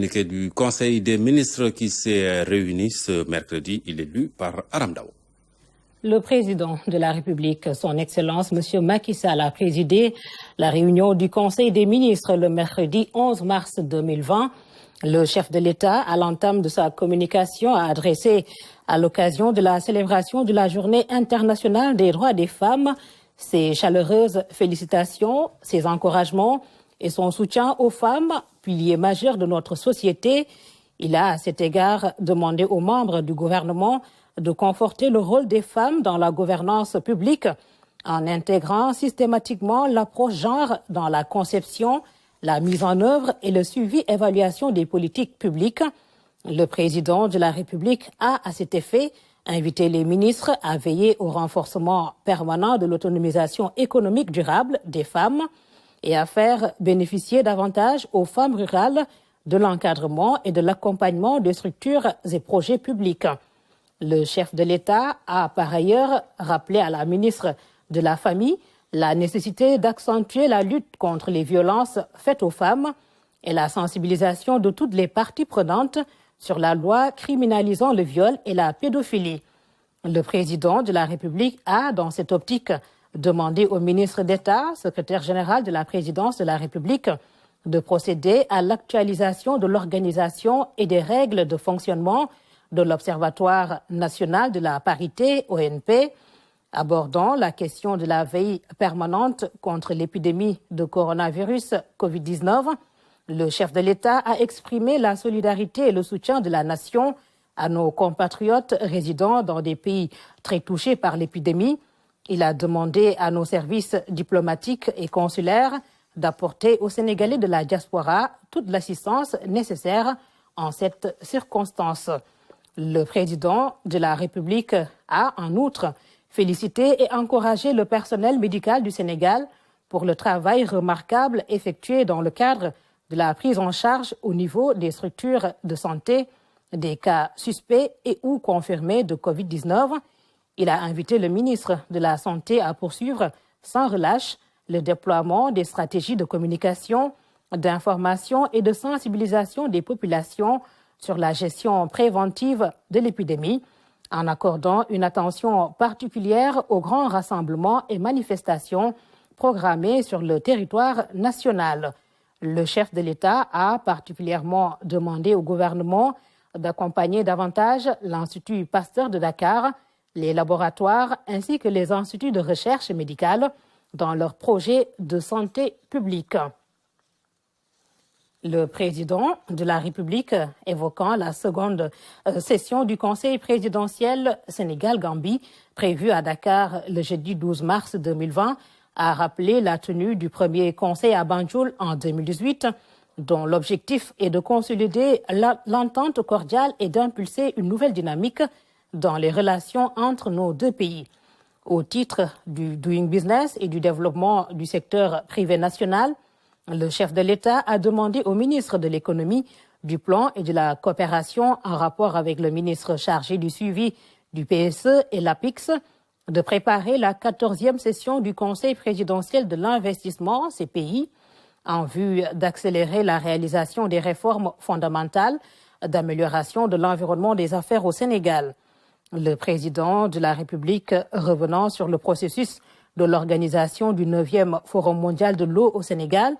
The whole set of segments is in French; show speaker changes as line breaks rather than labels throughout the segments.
Communiqué du Conseil des ministres qui s'est réuni ce mercredi, il est lu par Aram Dao.
Le président de la République, son Excellence, M. Macky Sall, a présidé la réunion du Conseil des ministres le mercredi 11 mars 2020. Le chef de l'État, à l'entame de sa communication, a adressé à l'occasion de la célébration de la Journée internationale des droits des femmes ses chaleureuses félicitations, ses encouragements et son soutien aux femmes, piliers majeurs de notre société. Il a, à cet égard, demandé aux membres du gouvernement de conforter le rôle des femmes dans la gouvernance publique en intégrant systématiquement l'approche genre dans la conception, la mise en œuvre et le suivi-évaluation des politiques publiques. Le président de la République a, à cet effet, invité les ministres à veiller au renforcement permanent de l'autonomisation économique durable des femmes et à faire bénéficier davantage aux femmes rurales de l'encadrement et de l'accompagnement des structures et projets publics. Le chef de l'État a par ailleurs rappelé à la ministre de la Famille la nécessité d'accentuer la lutte contre les violences faites aux femmes et la sensibilisation de toutes les parties prenantes sur la loi criminalisant le viol et la pédophilie. Le président de la République a, dans cette optique, demandé au ministre d'État, secrétaire général de la présidence de la République, de procéder à l'actualisation de l'organisation et des règles de fonctionnement de l'Observatoire national de la parité, ONP, abordant la question de la veille permanente contre l'épidémie de coronavirus Covid-19. Le chef de l'État a exprimé la solidarité et le soutien de la nation à nos compatriotes résidant dans des pays très touchés par l'épidémie. Il a demandé à nos services diplomatiques et consulaires d'apporter aux Sénégalais de la diaspora toute l'assistance nécessaire en cette circonstance. Le président de la République a, en outre, félicité et encouragé le personnel médical du Sénégal pour le travail remarquable effectué dans le cadre de la prise en charge au niveau des structures de santé des cas suspects et ou confirmés de Covid-19. Il a invité le ministre de la Santé à poursuivre sans relâche le déploiement des stratégies de communication, d'information et de sensibilisation des populations sur la gestion préventive de l'épidémie, en accordant une attention particulière aux grands rassemblements et manifestations programmés sur le territoire national. Le chef de l'État a particulièrement demandé au gouvernement d'accompagner davantage l'Institut Pasteur de Dakar, les laboratoires ainsi que les instituts de recherche médicale dans leurs projets de santé publique. Le président de la République, évoquant la seconde session du Conseil présidentiel Sénégal-Gambie, prévue à Dakar le jeudi 12 mars 2020, a rappelé la tenue du premier conseil à Banjul en 2018, dont l'objectif est de consolider l'entente cordiale et d'impulser une nouvelle dynamique dans les relations entre nos deux pays. Au titre du Doing Business et du développement du secteur privé national, le chef de l'État a demandé au ministre de l'Économie, du Plan et de la Coopération, en rapport avec le ministre chargé du suivi du PSE et l'APIX, de préparer la 14e session du Conseil présidentiel de l'investissement, CPI, en vue d'accélérer la réalisation des réformes fondamentales d'amélioration de l'environnement des affaires au Sénégal. Le président de la République, revenant sur le processus de l'organisation du 9e Forum mondial de l'eau au Sénégal,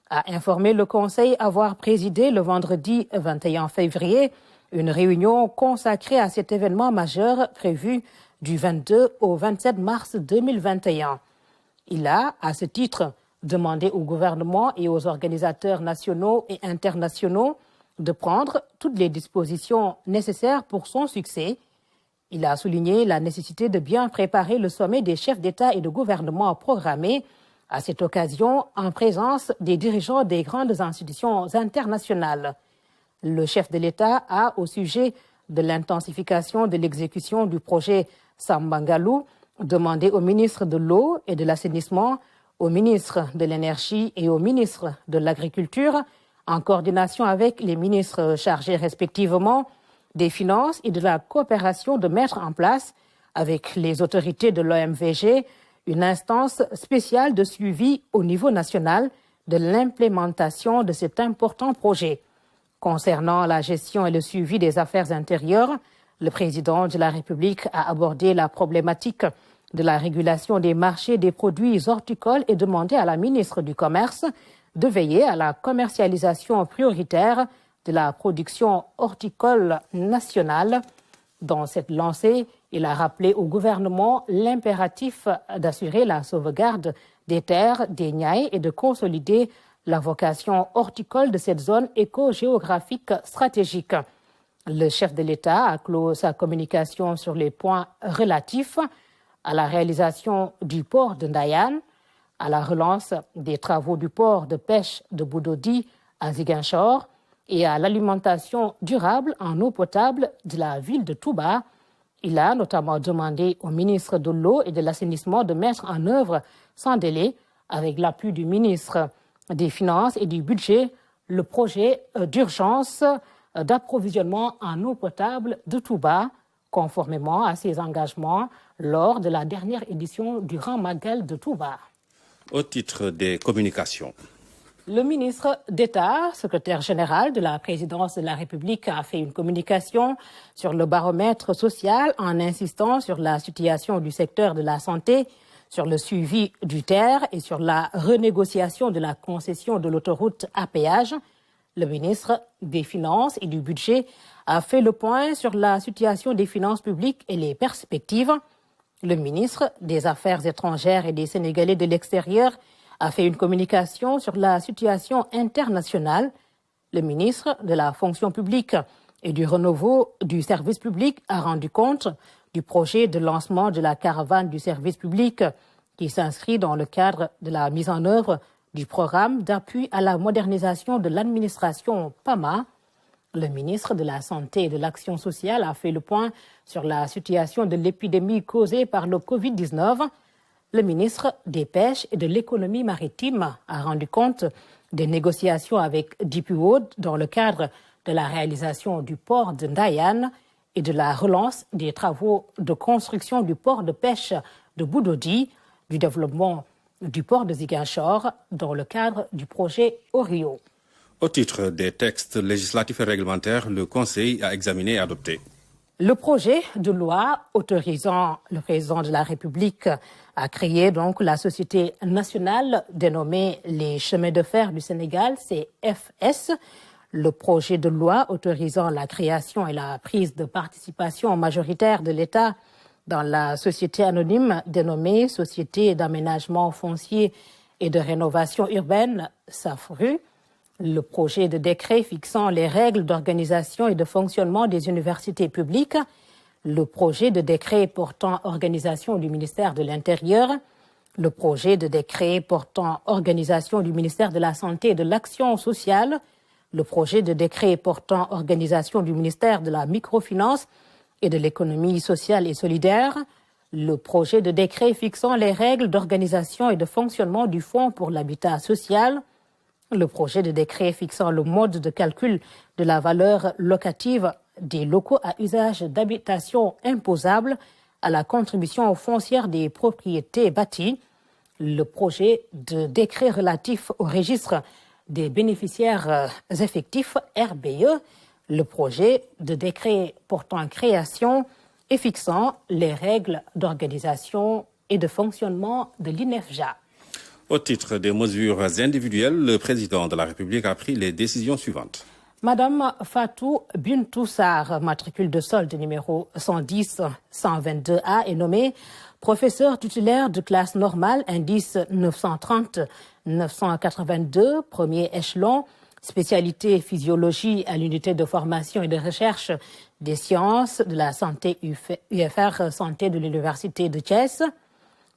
a informé le Conseil avoir présidé le vendredi 21 février une réunion consacrée à cet événement majeur prévu du 22 au 27 mars 2021. Il a, à ce titre, demandé au gouvernement et aux organisateurs nationaux et internationaux de prendre toutes les dispositions nécessaires pour son succès. Il a souligné la nécessité de bien préparer le sommet des chefs d'État et de gouvernement programmé à cette occasion en présence des dirigeants des grandes institutions internationales. Le chef de l'État a, au sujet de l'intensification de l'exécution du projet Sambangalou, demandé au ministre de l'Eau et de l'Assainissement, au ministre de l'Énergie et au ministre de l'Agriculture, en coordination avec les ministres chargés respectivement des Finances et de la Coopération, de mettre en place, avec les autorités de l'OMVG, une instance spéciale de suivi au niveau national de l'implémentation de cet important projet. Concernant la gestion et le suivi des affaires intérieures, le président de la République a abordé la problématique de la régulation des marchés des produits horticoles et demandé à la ministre du Commerce de veiller à la commercialisation prioritaire de la production horticole nationale. Dans cette lancée, il a rappelé au gouvernement l'impératif d'assurer la sauvegarde des terres, des Niayes et de consolider la vocation horticole de cette zone éco-géographique stratégique. Le chef de l'État a clos sa communication sur les points relatifs à la réalisation du port de Ndayane, à la relance des travaux du port de pêche de Budodi à Ziguinchor et à l'alimentation durable en eau potable de la ville de Touba. Il a notamment demandé au ministre de l'Eau et de l'Assainissement de mettre en œuvre sans délai, avec l'appui du ministre des Finances et du Budget, le projet d'urgence d'approvisionnement en eau potable de Touba, conformément à ses engagements lors de la dernière édition du Grand Magal de Touba.
Au titre des communications.
Le ministre d'État, secrétaire général de la présidence de la République, a fait une communication sur le baromètre social en insistant sur la situation du secteur de la santé, sur le suivi du TER et sur la renégociation de la concession de l'autoroute à péage. Le ministre des Finances et du Budget a fait le point sur la situation des finances publiques et les perspectives. Le ministre des Affaires étrangères et des Sénégalais de l'extérieur a fait une communication sur la situation internationale. Le ministre de la fonction publique et du renouveau du service public a rendu compte du projet de lancement de la caravane du service public qui s'inscrit dans le cadre de la mise en œuvre du programme d'appui à la modernisation de l'administration PAMA. Le ministre de la Santé et de l'Action sociale a fait le point sur la situation de l'épidémie causée par le Covid-19. Le ministre des Pêches et de l'Économie maritime a rendu compte des négociations avec DP World dans le cadre de la réalisation du port de Ndayane et de la relance des travaux de construction du port de pêche de Budodi, du développement du port de Ziguinchor dans le cadre du projet Orio.
Au titre des textes législatifs et réglementaires, le Conseil a examiné et adopté
le projet de loi autorisant le président de la République à créer donc la Société nationale dénommée les Chemins de fer du Sénégal, CFS. Le projet de loi autorisant la création et la prise de participation majoritaire de l'État dans la société anonyme dénommée Société d'aménagement foncier et de rénovation urbaine, SAFRU. Le projet de décret fixant les règles d'organisation et de fonctionnement des universités publiques, le projet de décret portant organisation du ministère de l'Intérieur, le projet de décret portant organisation du ministère de la Santé et de l'Action sociale, le projet de décret portant organisation du ministère de la Microfinance et de l'Économie sociale et solidaire, le projet de décret fixant les règles d'organisation et de fonctionnement du Fonds pour l'habitat social, le projet de décret fixant le mode de calcul de la valeur locative des locaux à usage d'habitation imposable à la contribution foncière des propriétés bâties, le projet de décret relatif au registre des bénéficiaires effectifs RBE, le projet de décret portant création et fixant les règles d'organisation et de fonctionnement de l'INEFJA.
Au titre des mesures individuelles, le président de la République a pris les décisions suivantes.
Madame Fatou Bintou Sarr, matricule de solde numéro 110-122A, est nommée professeur titulaire de classe normale, indice 930-982, premier échelon, spécialité physiologie à l'unité de formation et de recherche des sciences de la santé UFR Santé de l'Université de Thiès.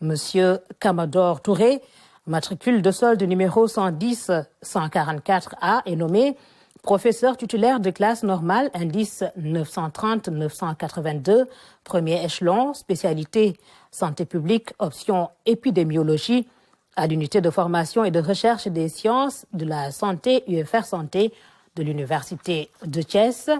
Monsieur Kamador Touré, matricule de solde numéro 110-144A, est nommé professeur titulaire de classe normale, indice 930-982, premier échelon, spécialité santé publique, option épidémiologie, à l'unité de formation et de recherche des sciences de la santé UFR Santé de l'Université de Thiès.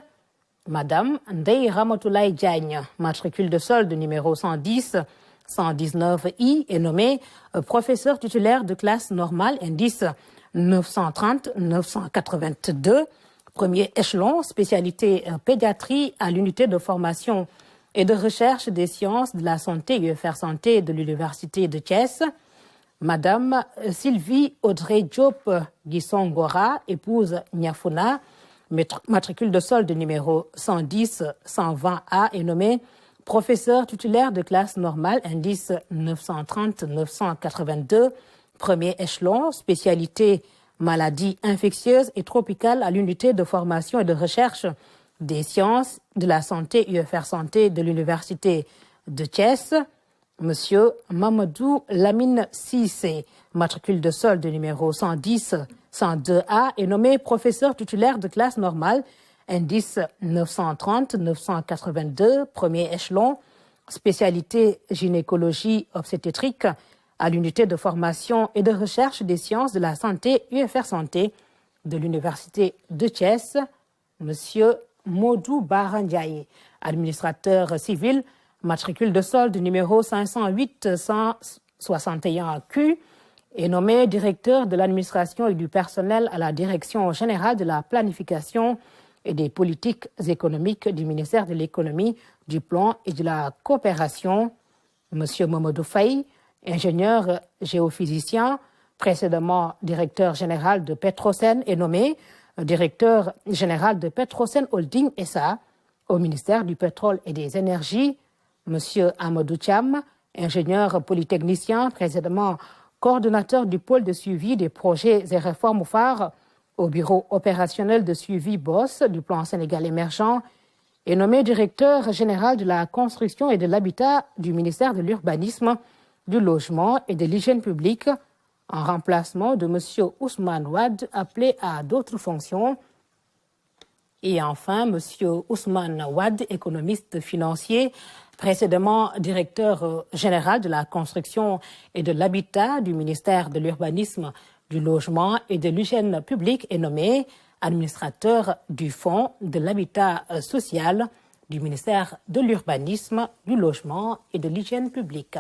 Madame Ndeye Ramatoulaye Diagne, matricule de solde numéro 110-119I, est nommée professeur titulaire de classe normale, indice 930-982, Premier échelon, spécialité pédiatrie à l'unité de formation et de recherche des sciences de la santé UFR Santé de l'Université de Thiès. Madame Sylvie Audrey Diop Guissongora, épouse Niafuna, matricule de solde numéro 110-120A, est nommée professeur titulaire de classe normale, indice 930-982, premier échelon, spécialité maladies infectieuses et tropicales à l'unité de formation et de recherche des sciences de la santé UFR Santé de l'Université de Thiès. Monsieur Mamadou Lamine Cissé, matricule de solde numéro 110-102A, est nommé professeur titulaire de classe normale, indice 930-982, premier échelon, spécialité gynécologie obstétrique à l'unité de formation et de recherche des sciences de la santé UFR Santé de l'Université de Thiès. Monsieur Modou Barandiaye, administrateur civil, matricule de solde numéro 508-161Q, est nommé directeur de l'administration et du personnel à la Direction générale de la planification et des politiques économiques du ministère de l'économie, du plan et de la coopération. Monsieur Mamadou Faye, ingénieur géophysicien, précédemment directeur général de Petrosen, est nommé directeur général de Petrosen Holding SA au ministère du pétrole et des énergies. Monsieur Amadou Thiam, ingénieur polytechnicien, précédemment coordonnateur du pôle de suivi des projets et réformes phares au bureau opérationnel de suivi BOSS du plan Sénégal émergent, est nommé directeur général de la construction et de l'habitat du ministère de l'urbanisme, du logement et de l'hygiène publique, en remplacement de monsieur Ousmane Wade, appelé à d'autres fonctions. Et enfin, monsieur Ousmane Wade, économiste financier, précédemment directeur général de la construction et de l'habitat du ministère de l'urbanisme, du logement et de l'hygiène publique, est nommé administrateur du fonds de l'habitat social du ministère de l'urbanisme, du logement et de l'hygiène publique.